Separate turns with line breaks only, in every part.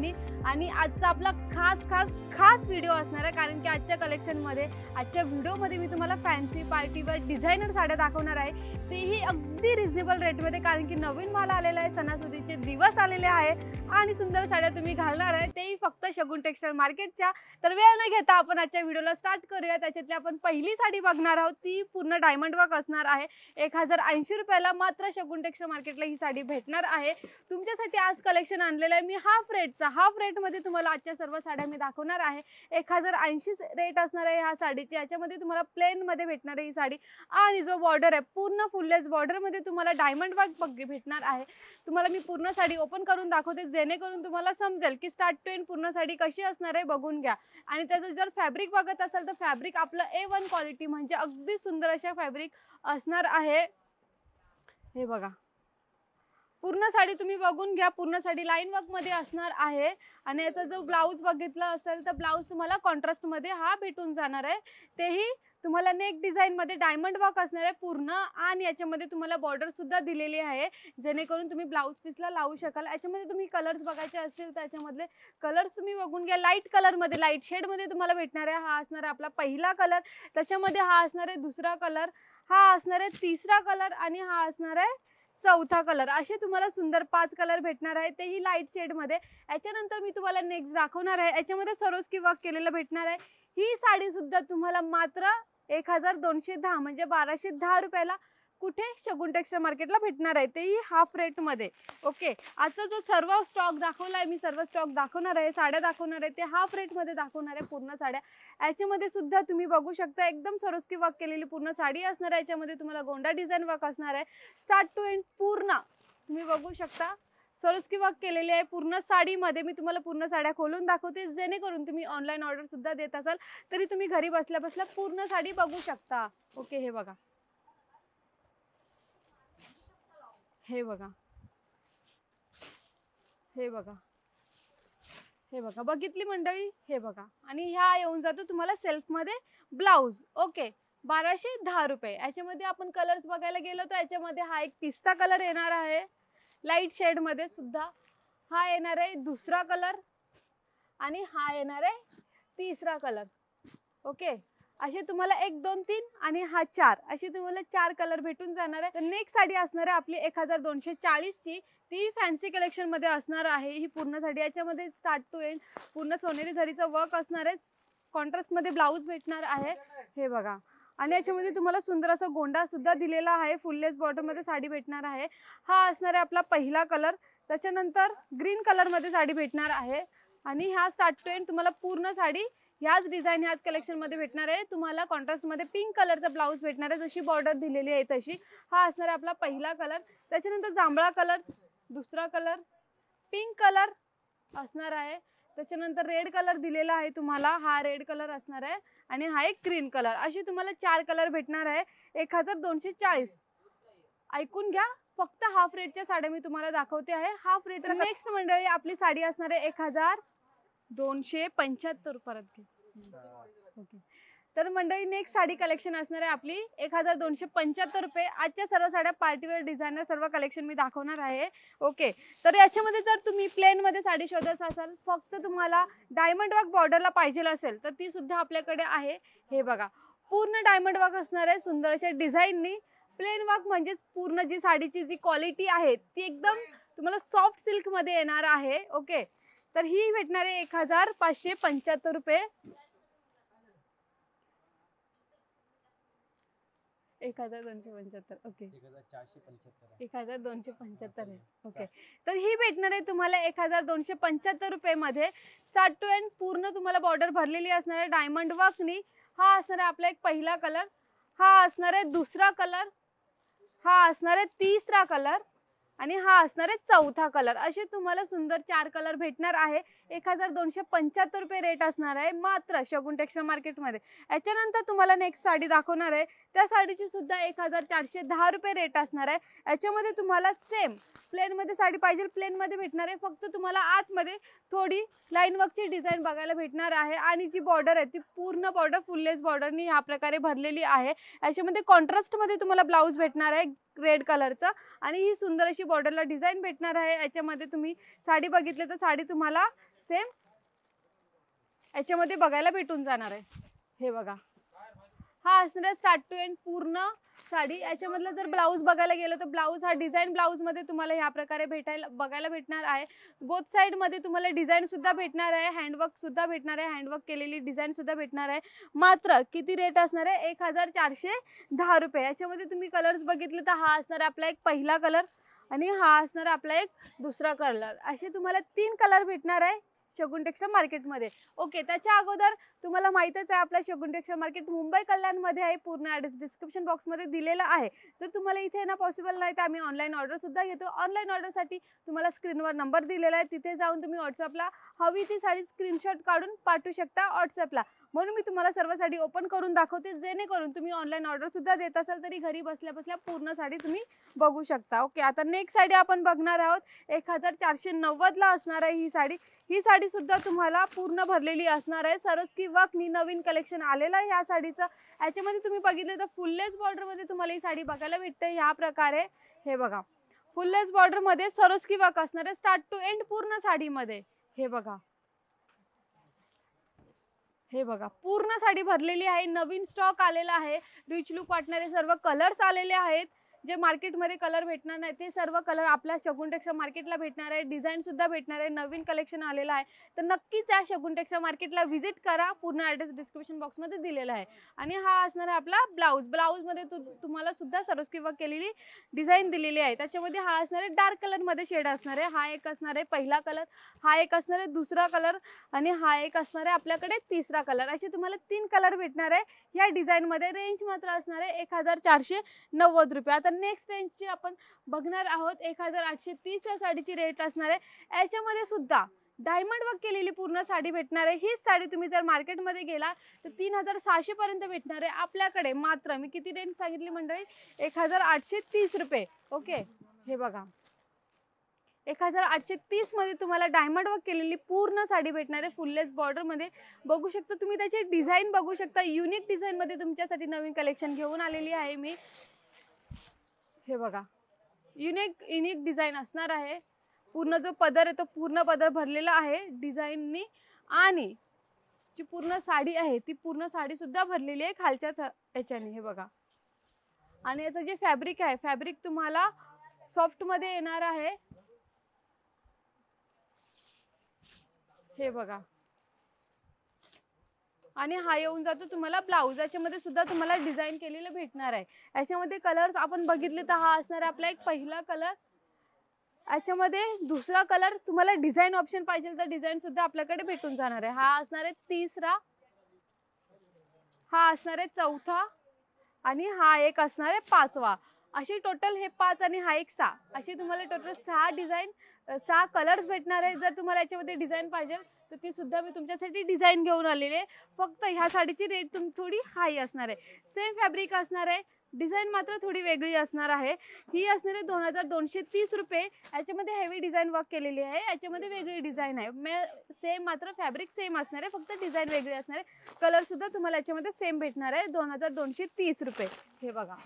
डिझाईननी आणि आजचा आपला खास खास खास व्हिडिओ असणार आहे, कारण की आजच्या कलेक्शनमध्ये आजच्या व्हिडिओमध्ये मी तुम्हाला फॅन्सी पार्टीवर डिझायनर साड्या दाखवणार आहे, तेही अगदी रिजनेबल रेटमध्ये, कारण की नवीन माल आलेला आहे, सणासुदीचे दिवस आलेले आहे आणि सुंदर साड्या तुम्ही घालणार आहे, तेही फक्त शगुन टेक्सटाईल मार्केटच्या. तर वेळ न घेता आपण आजच्या व्हिडिओला स्टार्ट करूया. त्याच्यातली आपण पहिली साडी बघणार आहोत, ती पूर्ण डायमंड वर्क असणार आहे. 1080 रुपयाला मात्र शगुन टेक्सटाईल मार्केटला ही साडी भेटणार आहे. तुमच्यासाठी आज कलेक्शन आणलेलं आहे मी हाफ रेटमध्ये तुम्हाला आजच्या सर्व साड्या मी दाखवणार आहे. 1080 रेट असणार आहे ह्या साडीची. याच्यामध्ये तुम्हाला प्लेन मध्ये भेटणार आहे ही साडी आणि जो बॉर्डर आहे पूर्ण फुललेस बॉर्डर मध्ये तुम्हाला डायमंड वर्क भेटणार आहे. तुम्हाला मी पूर्ण साडी ओपन करून दाखवते, जेणेकरून तुम्हाला समजेल की स्टार्ट टू एंड पूर्ण साडी कशी असणार आहे, बघून घ्या. आणि त्याचं जर फॅब्रिक बघत असाल तर फॅब्रिक आपलं A1 क्वालिटी म्हणजे अगदी सुंदर अशा फॅब्रिक असणार आहे. हे बघा, पूर्ण साडी तुम्ही बघून घ्या. पूर्ण साडी लाईन वर्क मध्ये असणार आहे आणि याचा जो ब्लाउज बघितला असेल तर ब्लाउज तुम्हाला कॉन्ट्रास्ट मध्ये हा भेटून जाणार आहे. तेही तुम्हाला नेक डिझाइन मध्ये डायमंड वर्क असणार आहे पूर्ण आणि याच्यामध्ये तुम्हाला बॉर्डर सुद्धा दिलेली आहे, जेणेकरून तुम्ही ब्लाउज पीसला लावू शकाल. याच्यामध्ये तुम्ही कलर्स बघायचे असतील तर याच्यामधले कलर्स तुम्ही बघून घ्या. लाईट कलर मध्ये, लाईट शेड मध्ये तुम्हाला भेटणार आहे. हा असणार आहे आपला पहिला कलर, त्याच्यामध्ये हा असणार आहे दुसरा कलर, हा असणार आहे तिसरा कलर आणि हा असणार आहे चौथा कलर. असे तुम्हाला सुंदर 5 कलर भेटणार आहे, तेही लाईट शेड मध्ये. याच्यानंतर मी तुम्हाला नेक्स्ट दाखवणार आहे, याच्यामध्ये सरोस्की वर्क केलेलं भेटणार आहे. ही साडी सुद्धा तुम्हाला मात्र 1210 म्हणजे 1210 रुपयाला कुठे शगुन टेक्सटाईल मार्केटला भेटणार आहे, तेही हाफ रेट मध्ये. ओके, आजचा जो सर्व स्टॉक दाखवलाय मी, सर्व स्टॉक दाखवणार आहे, साड्या दाखवणार आहे, ते हाफ रेट मध्ये दाखवणार आहे पूर्ण साड्या. याच्यामध्ये सुद्धा तुम्ही बघू शकता एकदम सरोस्की वर्क केलेली पूर्ण साडी असणार आहे. याच्यामध्ये तुम्हाला गोंडा डिझाइन वर्क असणार आहे. स्टार्ट टू एंड पूर्ण तुम्ही बघू शकता सरोस्की वर्क केलेली आहे पूर्ण साडीमध्ये. मी तुम्हाला पूर्ण साड्या खोलून दाखवते, जेणेकरून तुम्ही ऑनलाईन ऑर्डर सुद्धा देत असाल तरी तुम्ही घरी बसल्या बसल्या पूर्ण साडी बघू शकता. ओके, हे बघा, हे बघा, हे बघा, हे बघा, बघितली मंडळी, हे बघा. आणि ह्या येऊन जातो तुम्हाला सेल्फ मध्ये ब्लाउज. ओके, 1210 रुपये. याच्यामध्ये आपण कलर्स बघायला गेलो तर याच्यामध्ये हा एक पिस्ता कलर येणार आहे लाईट शेड मध्ये सुद्धा, हा येणार आहे दुसरा कलर आणि हा येणार आहे तिसरा कलर. ओके, असे तुम्हाला 1 2 3 आणि हा 4 असे तुम्हाला 4 कलर भेटून जाणार आहे. तर नेक्स्ट साडी असणार आहे आपली 1240 ची, ती फॅन्सी कलेक्शन मध्ये असणार आहे ही पूर्ण साडी. याच्यामध्ये स्टार्ट टू एंड पूर्ण सोनेरी जरीचा वर्क असणार आहे, कॉन्ट्रास्ट मध्ये ब्लाउज भेटणार आहे. हे बघा, आणि याच्यामध्ये तुम्हाला सुंदर असा गोंडा सुद्धा दिलेला आहे, फुललेस बॉटम मध्ये साडी भेटणार आहे. हा असणार आहे आपला पहिला कलर, त्याच्यानंतर ग्रीन कलर मध्ये साडी भेटणार आहे आणि ह्या स्टार्ट टू एंड तुम्हाला पूर्ण साडी ह्याच डिझाईन ह्याच कलेक्शन मध्ये भेटणार आहे. तुम्हाला कॉन्ट्रास्ट मध्ये पिंक कलरचा ब्लाउज भेटणार आहे, जशी बॉर्डर दिलेली आहे तशी. हा असणार आहे आपला पहिला कलर, त्याच्यानंतर जांभळा कलर, दुसरा कलर, पिंक कलर असणार आहे, त्याच्यानंतर रेड कलर दिलेला आहे तुम्हाला, हा रेड कलर असणार आहे आणि हा एक ग्रीन कलर. असे तुम्हाला 4 कलर भेटणार आहे. 1240. ऐकून घ्या, फक्त हाफ रेटच्या साड्या मी तुम्हाला दाखवते आहे. Half rate. नेक्स्ट मंडळी आपली साडी असणार आहे 1275 परत घे. ओके, तर मंडळी नेक्स्ट साडी कलेक्शन असणार आहे आपली 1275 रुपये. आजच्या सर्व साड्या पार्टीवेअर डिझायनर सर्व कलेक्शन मी दाखवणार आहे. ओके, तर याच्यामध्ये जर तुम्ही प्लेन मध्ये साडी शोधत असाल, फक्त तुम्हाला डायमंड वर्क बॉर्डरला पाहिजे असेल तर ती सुद्धा आपल्याकडे आहे. हे बघा, पूर्ण डायमंड वर्क असणार आहे सुंदर अशा डिझाईननी. प्लेन वर्क म्हणजेच पूर्ण जी साडीची जी क्वालिटी आहे ती एकदम तुम्हाला सॉफ्ट सिल्क मध्ये येणार आहे. ओके, तर ही भेटणार आहे 1575 रुपये. 1275. ओके, 1275 आहे. ओके, तर ही भेटणार आहे तुम्हाला 1275 रुपये मध्ये. स्टार्ट टू एंड पूर्ण तुम्हाला बॉर्डर भरलेली असणार आहे डायमंड वर्कनी. हा असणार आहे आपला एक पहिला कलर, हा असणार आहे दुसरा कलर, हा असणार आहे तिसरा कलर आणि हा असणार आहे चौथा कलर. असे तुम्हाला सुंदर 4 कलर भेटणार आहे. 1275 रुपये रेट असणार आहे मात्र शगुन टेक्सटाईल मार्केट मध्ये. याच्यानंतर तुम्हाला नेक्स्ट साडी दाखवणार आहे, त्या साडीची सुद्धा 1410 रुपये रेट असणार आहे. याच्यामध्ये तुम्हाला सेम प्लेन मध्ये साडी पाहिजे प्लेन मध्ये भेटणार आहे, फक्त तुम्हाला आतमध्ये थोडी लाईन वर्कची डिझाईन बघायला भेटणार आहे आणि जी बॉर्डर आहे ती पूर्ण बॉर्डर फुललेस बॉर्डरनी ह्या प्रकारे भरलेली आहे. याच्यामध्ये कॉन्ट्रास्ट मध्ये तुम्हाला ब्लाउज भेटणार आहे रेड कलरचा आणि ही सुंदर अशी बॉर्डरला डिझाईन भेटणार आहे. याच्यामध्ये तुम्ही साडी बघितली तर साडी तुम्हाला सेम याच्यामध्ये बघायला भेटून जाणार आहे। हे बघा, हा असणार आहे स्टार्ट टू एंड पूर्ण साडी। याच्यामधलं जर ब्लाऊज बघायला गेलं तर ब्लाऊज हा डिझाईन ब्लाऊजमध्ये तुम्हाला ह्या प्रकारे बघायला भेटणार आहे। बोथ साईडमध्ये तुम्हाला डिझाईन सुद्धा भेटणार आहे, हँडवर्क सुद्धा भेटणार आहे, हँडवर्क केलेली डिझाईन सुद्धा भेटणार आहे। मात्र किती रेट असणार आहे, 1410 रुपये। याच्यामध्ये तुम्ही कलर्स बघितले तर हा असणार आहे आपला एक पहिला कलर आणि हा असणार आपला एक दुसरा कलर। असे तुम्हाला 3 कलर भेटणार आहे शगुन टेक्सटाईल मार्केटमध्ये। ओके, त्याच्या अगोदर तुम्हाला माहितच आहे आपला शगुन टेक्सटाईल मार्केट मुंबई कल्याणमध्ये आहे। पूर्ण ॲड्रेस डिस्क्रिप्शन बॉक्समध्ये दिलेला आहे। जर तुम्हाला इथे येणं पॉसिबल नाही तर आम्ही ऑनलाईन ऑर्डर सुद्धा घेतो। ऑनलाईन ऑर्डरसाठी तुम्हाला स्क्रीनवर नंबर दिलेला आहे, तिथे जाऊन तुम्ही व्हॉट्सअपला हवी ती साडी स्क्रीनशॉट काढून पाठवू शकता व्हॉट्सअपला। म्हणून मी तुम्हाला सर्व साडी ओपन करून दाखवते, जेणेकरून तुम्ही ऑनलाईन ऑर्डर सुद्धा देत असाल तरी घरी बसल्या बसल्या पूर्ण साडी तुम्ही बघू शकता। ओके, आता नेक्स्ट साडी आपण बघणार आहोत। 1490ला असणार आहे ही साडी। ही साडी सुद्धा तुम्हाला पूर्ण भरलेली असणार आहे। सरोस्की वर्कनी नवीन कलेक्शन आलेलं आहे ह्या साडीचं। याच्यामध्ये तुम्ही बघितलं तर फुललेस बॉर्डरमध्ये तुम्हाला ही साडी बघायला भेटते ह्या प्रकारे। हे बघा, फुललेस बॉर्डरमध्ये सरोस्की वर्क असणार आहे स्टार्ट टू एंड पूर्ण साडीमध्ये। हे बघा, हे बघा, पूर्ण साडी भरलेली आहे। नवीन स्टॉक आलेला आहे, रिच लुक वाटणारे सर्व कलर्स आलेले आहेत। जे मार्केटमध्ये कलर भेटणार नाही ते सर्व कलर आपल्या शगुन टेक्सटाईल मार्केटला भेटणार आहे। डिझाईन सुद्धा भेटणार आहे, नवीन कलेक्शन आलेलं आहे। तर नक्कीच या शगुन टेक्सटाईल मार्केटला व्हिजिट करा, पूर्ण ॲड्रेस डिस्क्रिप्शन बॉक्समध्ये दिलेला आहे। आणि हा असणार आहे आपला ब्लाऊज। ब्लाऊजमध्ये तुम्हाला सुद्धा सरोस्की वर्क केलेली डिझाईन दिलेली आहे। त्याच्यामध्ये हा असणार आहे डार्क कलरमध्ये शेड असणार आहे। हा एक असणार आहे पहिला कलर, हा एक असणार आहे दुसरा कलर आणि हा एक असणार आहे आपल्याकडे तिसरा कलर। असे तुम्हाला 3 कलर भेटणार आहे या डिझाईनमध्ये। रेंज मात्र असणार आहे 1490 रुपये। आता नेक्स्ट रेंजची आपण बघणार आहोत 1830 या साडीची रेट असणार आहे। याच्यामध्ये सुद्धा डायमंड वर्क केलेली पूर्ण साडी भेटणार आहे। हीच साडी तुम्ही जर मार्केटमध्ये गेला तर 3600 पर्यंत भेटणार आहे आपल्याकडे। मात्र मी किती रेंज सांगितली मंडळी, 1830 रुपये। ओके, हे बघा, 1830 मध्ये तुम्हाला डायमंड वर्क केलेली पूर्ण साडी भेटणार आहे फुललेस बॉर्डर मध्ये। बघू शकता तुम्ही, त्याचे डिझाईन बघू शकता, युनिक डिझाईन मध्ये तुमच्यासाठी नवीन कलेक्शन घेऊन आलेली आहे मी। हे बघा, युनिक डिझाईन असणार आहे। पूर्ण जो पदर आहे तो पूर्ण पदर भरलेला आहे डिझाईननी आणि जी पूर्ण साडी आहे ती पूर्ण साडी सुद्धा भरलेली आहे खालच्या याच्याने। हे बघा, आणि याचं जे फॅब्रिक आहे, फॅब्रिक तुम्हाला सॉफ्ट मध्ये येणार आहे। हे बघा, आणि हा येऊन जातो तुम्हाला ब्लाऊज। याच्यामध्ये सुद्धा तुम्हाला डिझाईन केलेलं भेटणार आहे। याच्यामध्ये कलर्स आपण बघितले तर हा असणार आपला एक पहिला कलर। याच्यामध्ये दुसरा कलर, तुम्हाला डिझाईन ऑप्शन पाहिजे तर डिझाईन सुद्धा आपल्याकडे भेटून जाणार आहे। हा असणार आहे तिसरा, हा असणार आहे चौथा आणि हा एक असणार आहे 5वा। अशी टोटल हे 5 आणि हा एक 6, अशी तुम्हाला टोटल 6 डिझाईन 6 कलर्स भेटणार आहे। जर तुम्हाला याच्यामध्ये डिझाईन पाहिजे तर ती सुद्धा मी तुमच्यासाठी डिझाईन घेऊन आलेली आहे। फक्त ह्या साडीची रेट थोडी हाई असणार आहे। सेम फॅब्रिक असणार आहे, डिझाईन मात्र थोडी वेगळी असणार आहे। ही असणार आहे 2230 रुपये। याच्यामध्ये हेवी डिझाईन वर्क केलेली आहे, याच्यामध्ये वेगळी डिझाईन आहे। सेम मात्र फॅब्रिक सेम असणार आहे, फक्त डिझाईन वेगळी असणार आहे। कलर सुद्धा तुम्हाला याच्यामध्ये सेम भेटणार आहे, 2230 रुपये। हे बघा,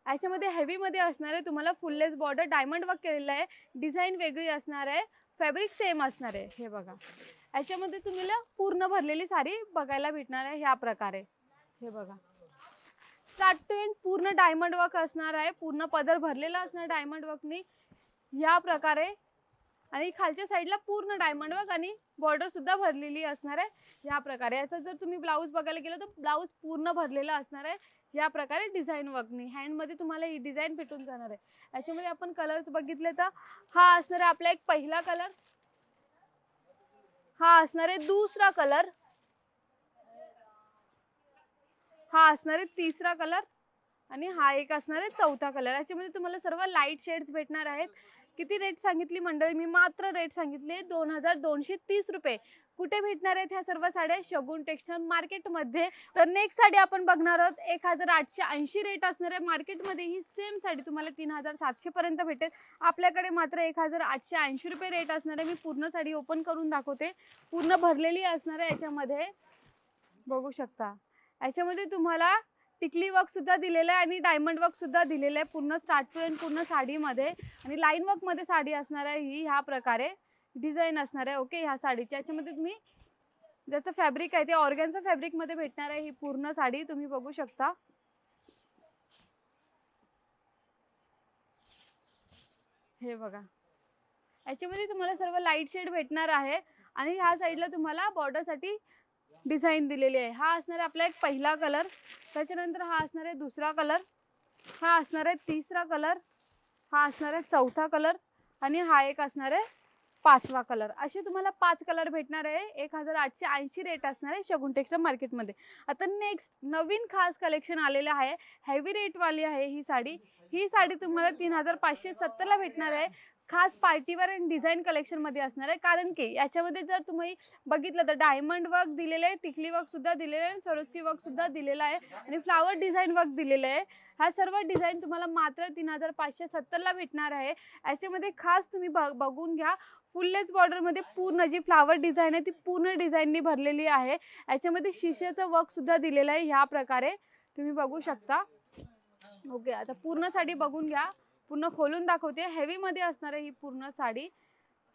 याच्यामध्ये हेवी मध्ये असणार आहे तुम्हाला फुललेस बॉर्डर, डायमंड वर्क केलेलं आहे, डिझाईन वेगळी असणार आहे, फॅब्रिक सेम असणार आहे। हे बघा, याच्यामध्ये तुम्हाला पूर्ण भरलेली साडी बघायला भेटणार आहे ह्या प्रकारे। हे बघा, स्टार्ट टू एंड पूर्ण डायमंड वर्क असणार आहे, पूर्ण पदर भरलेला असणार डायमंड वर्कनी या प्रकारे। आणि खालच्या साईडला पूर्ण डायमंड वर्क आणि बॉर्डर सुद्धा भरलेली असणार आहे या प्रकारे। याचा जर तुम्ही ब्लाऊज बघायला गेलो तर ब्लाऊज पूर्ण भरलेला असणार आहे या प्रकारे डिझाईन वर्कनी। हँडमध्ये तुम्हाला ही डिझाईन भेटून जाणार आहे। याच्यामध्ये आपण कलर्स बघितले तर हा असणार आहे आपला एक पहिला कलर, हा असणार आहे दुसरा कलर, हा असणार आहे तिसरा कलर आणि हा एक असणार आहे चौथा कलर। याच्यामध्ये तुम्हाला सर्व लाईट शेड्स भेटणार आहेत। किती रेट सांगितली मंडळी मी, मात्र रेट सांगितले 2230 रुपये। कुठे भेटणार आहेत ह्या सर्व साड्या, शगुन टेक्सटाईल मार्केटमध्ये। तर नेक्स्ट साडी आपण बघणार आहोत, 1880 रेट असणार आहे। मार्केटमध्ये ही सेम साडी तुम्हाला 3700 पर्यंत भेटेल, आपल्याकडे मात्र 1880 रुपये रेट असणार आहे। मी पूर्ण साडी ओपन करून दाखवते, पूर्ण भरलेली असणार आहे। याच्यामध्ये बघू शकता, याच्यामध्ये तुम्हाला टिकली वर्क सुद्धा दिलेला आहे आणि डायमंड वर्क सुद्धा दिलेलं आहे पूर्ण स्टार्ट टू एंड पूर्ण साडीमध्ये। आणि लाईन वर्क मध्ये साडी असणार आहे ही ह्या प्रकारे। डिझाईन असणार आहे. ओके, ह्या साडीच्या याच्यामध्ये तुम्ही ज्याचं फॅब्रिक आहे ते ऑर्गॅन्झा फॅब्रिक मध्ये भेटणार आहे. ही पूर्ण साडी तुम्ही बघू शकता. हे बघा, याच्यामध्ये तुम्हाला सर्व लाईट शेड भेटणार आहे आणि ह्या साईडला तुम्हाला बॉर्डरसाठी डिझाईन दिलेली आहे. हा असणार आहे आपला एक पहिला कलर, त्याच्यानंतर हा असणार आहे दुसरा कलर, हा असणार आहे तिसरा कलर, हा असणार आहे चौथा कलर आणि हा एक असणार आहे पाचवा कलर. असे तुम्हाला 5 कलर भेटणार आहे. 1880 रेट असणार आहे शगुन टेक्सटाईल मार्केटमध्ये. आता नेक्स्ट नवीन खास कलेक्शन आलेलं आहे. हेवी रेटवाली आहे ही साडी. ही साडी तुम्हाला 3570ला भेटणार आहे. खास पार्टीवेअर आणि डिझाईन कलेक्शनमध्ये असणार आहे. कारण की याच्यामध्ये जर तुम्ही बघितलं तर डायमंड वर्क दिलेलं आहे, टिकली वर्क सुद्धा दिलेलं आहे, सरोस्की वर्क सुद्धा दिलेलं आहे आणि फ्लावर डिझाईन वर्क दिलेलं आहे. हा सर्व डिझाईन तुम्हाला मात्र 3570ला भेटणार आहे. याच्यामध्ये खास तुम्ही बघून घ्या, फुललेस बॉर्डरमध्ये पूर्ण जी फ्लावर डिझाईन आहे ती पूर्ण डिझाईननी भरलेली आहे. याच्यामध्ये शिशेचं वर्क सुद्धा दिलेलं आहे. ह्या प्रकारे तुम्ही बघू शकता. ओके, आता पूर्ण साडी बघून घ्या, पूर्ण खोलून दाखवते. हेवी मध्ये असणार आहे ही पूर्ण साडी.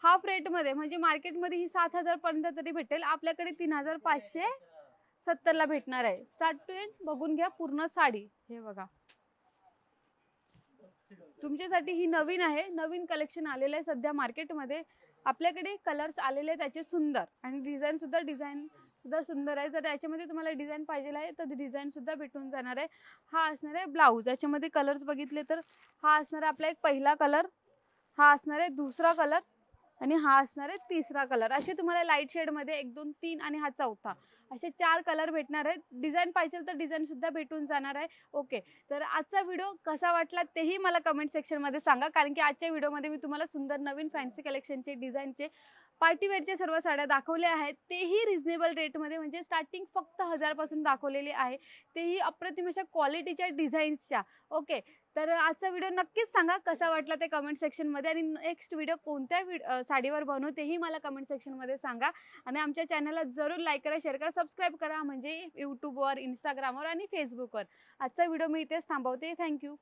हाफ रेट मध्ये म्हणजे मार्केटमध्ये ही 7000 पर्यंत तरी भेटेल, आपल्याकडे 3570ला भेटणार आहे. स्टार्ट टू एंड बघून घ्या पूर्ण साडी. हे बघा, तुमच्यासाठी ही नवीन आहे, नवीन कलेक्शन आलेलं आहे सध्या मार्केटमध्ये. आपल्याकडे कलर्स आलेले त्याचे सुंदर आणि डिझाईन सुद्धा सुंदर आहे. जर याच्यामध्ये तुम्हाला डिझाईन पाहिजे आहे तर डिझाईन सुद्धा भेटून जाणार आहे. हा असणार आहे ब्लाऊज. याच्यामध्ये कलर्स बघितले तर हा असणार आहे आपला एक पहिला कलर, हा असणार आहे दुसरा कलर आणि हा असणार आहे तिसरा कलर. असे तुम्हाला लाईट शेडमध्ये 1 2 3 आणि हा चौथा, असे 4 कलर भेटणार आहेत. डिझाईन पाहिजे तर डिझाईन सुद्धा भेटून जाणार आहे. ओके, तर आजचा व्हिडिओ कसा वाटला तेही मला कमेंट सेक्शनमध्ये सांगा. कारण की आजच्या व्हिडिओमध्ये मी तुम्हाला सुंदर नवीन फॅन्सी कलेक्शनचे, डिझाईनचे, पार्टीवेअरचे सर्व साड्या दाखवल्या आहेत. तेही रिजनेबल रेटमध्ये, म्हणजे स्टार्टिंग फक्त 1000 पासून दाखवलेली आहे, तेही अप्रतिम अशा क्वालिटीच्या डिझाईन्सच्या. ओके, तर आजचा व्हिडिओ नक्कीच सांगा कसा वाटला ते कमेंट सेक्शनमध्ये आणि नेक्स्ट व्हिडिओ कोणत्या साडीवर बनवू तेही मला कमेंट सेक्शनमध्ये सांगा. आणि आमच्या चॅनलला जरूर लाईक करा, शेअर करा, सबस्क्राईब करा, म्हणजे यूट्यूबवर, इंस्टाग्रामवर आणि फेसबुकवर. आजचा व्हिडिओ मी इथेच थांबवते. थँक्यू.